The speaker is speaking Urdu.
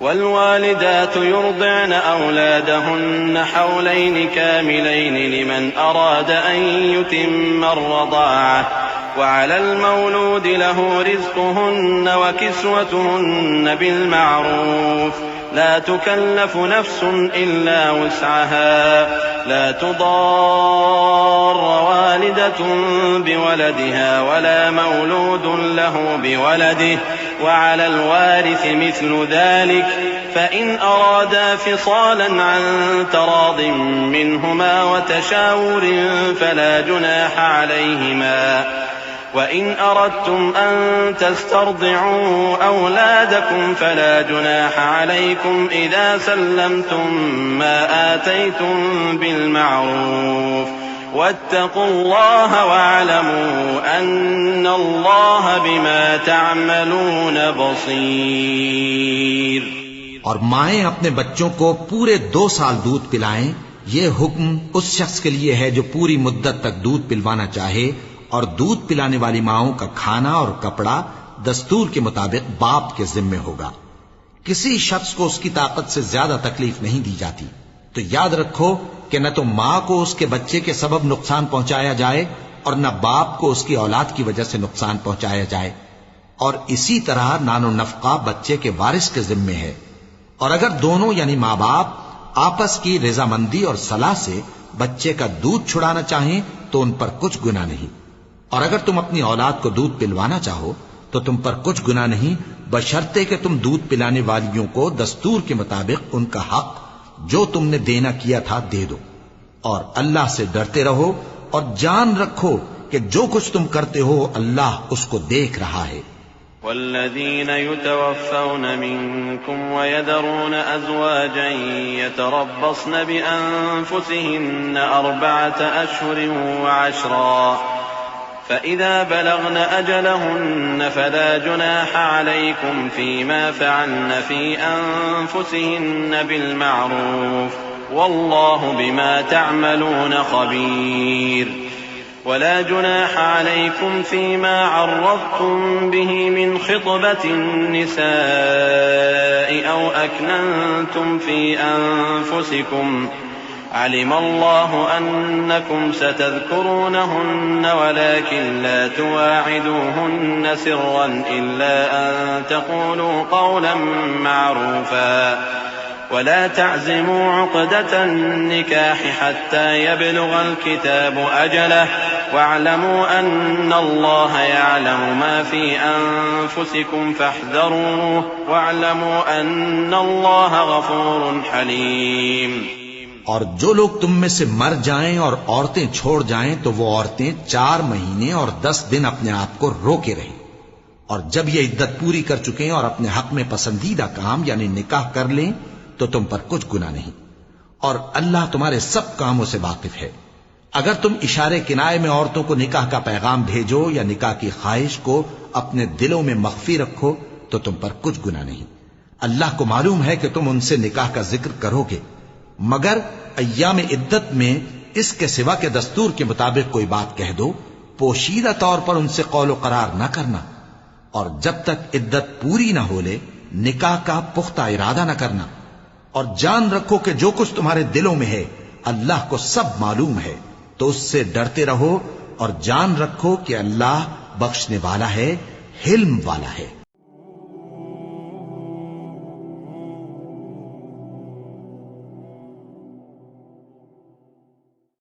والوالدات يرضعن أولادهن حولين كاملين لمن أراد أن يتم الرضاعة وعلى المولود له رزقهن وكسوتهن بالمعروف لا تكلف نفس إلا وسعها لا تضار والدة بولدها ولا مولود له بولده وعلى الوارث مثل ذلك فإن أرادا فصالا عن تراض منهما وتشاور فلا جناح عليهما وإن أردتم أن تسترضعوا أولادكم فلا جناح عليكم إذا سلمتم ما آتيتم بالمعروف واتقوا الله واعلموا أن الله بما تعملون بصير۔ اور مائیں اپنے بچوں کو پورے 2 سال دودھ پلائیں، یہ حکم اس شخص کے لیے ہے جو پوری مدت تک دودھ پلوانا چاہے، اور دودھ پلانے والی ماؤں کا کھانا اور کپڑا دستور کے مطابق باپ کے ذمے ہوگا۔ کسی شخص کو اس کی طاقت سے زیادہ تکلیف نہیں دی جاتی، تو یاد رکھو کہ نہ تو ماں کو اس کے بچے کے سبب نقصان پہنچایا جائے اور نہ باپ کو اس کی اولاد کی وجہ سے نقصان پہنچایا جائے، اور اسی طرح نان و نفقہ بچے کے وارث کے ذمے ہے۔ اور اگر دونوں یعنی ماں باپ آپس کی رضامندی اور صلاح سے بچے کا دودھ چھڑانا چاہیں تو ان پر کچھ گناہ نہیں، اور اگر تم اپنی اولاد کو دودھ پلوانا چاہو تو تم پر کچھ گناہ نہیں، بشرطے کہ تم دودھ پلانے والیوں کو دستور کے مطابق ان کا حق جو تم نے دینا کیا تھا دے دو، اور اللہ سے ڈرتے رہو اور جان رکھو کہ جو کچھ تم کرتے ہو اللہ اس کو دیکھ رہا ہے۔ والذين يتوفون منكم ويذرون أزواجا يتربصن بأنفسهن 4 أشهر وعشرا فإذا بلغن أجلهن فلا جناح عليكم فيما فعلن في أنفسهن بالمعروف والله بما تعملون خبير ولا جناح عليكم فيما عرضتم به من خطبة النساء أو أكننتم في أنفسكم علم الله أنكم ستذكرونهن ولكن لا تواعدوهن سرا إلا أن تقولوا قولا معروفا ولا تعزموا عقدة النكاح حتى يبلغ الكتاب أجله واعلموا أن الله يعلم ما في أنفسكم فاحذروه واعلموا أن الله غفور حليم۔ اور جو لوگ تم میں سے مر جائیں اور عورتیں چھوڑ جائیں تو وہ عورتیں 4 مہینے اور 10 دن اپنے آپ کو روکے رہیں، اور جب یہ عدت پوری کر چکیں اور اپنے حق میں پسندیدہ کام یعنی نکاح کر لیں تو تم پر کچھ گناہ نہیں، اور اللہ تمہارے سب کاموں سے واقف ہے۔ اگر تم اشارے کنائے میں عورتوں کو نکاح کا پیغام بھیجو یا نکاح کی خواہش کو اپنے دلوں میں مخفی رکھو تو تم پر کچھ گناہ نہیں۔ اللہ کو معلوم ہے کہ تم ان سے نکاح کا ذکر کرو گے، مگر ایام عدت میں اس کے سوا کے دستور کے مطابق کوئی بات کہہ دو، پوشیدہ طور پر ان سے قول و قرار نہ کرنا، اور جب تک عدت پوری نہ ہو لے نکاح کا پختہ ارادہ نہ کرنا، اور جان رکھو کہ جو کچھ تمہارے دلوں میں ہے اللہ کو سب معلوم ہے، تو اس سے ڈرتے رہو اور جان رکھو کہ اللہ بخشنے والا ہے، حلم والا ہے۔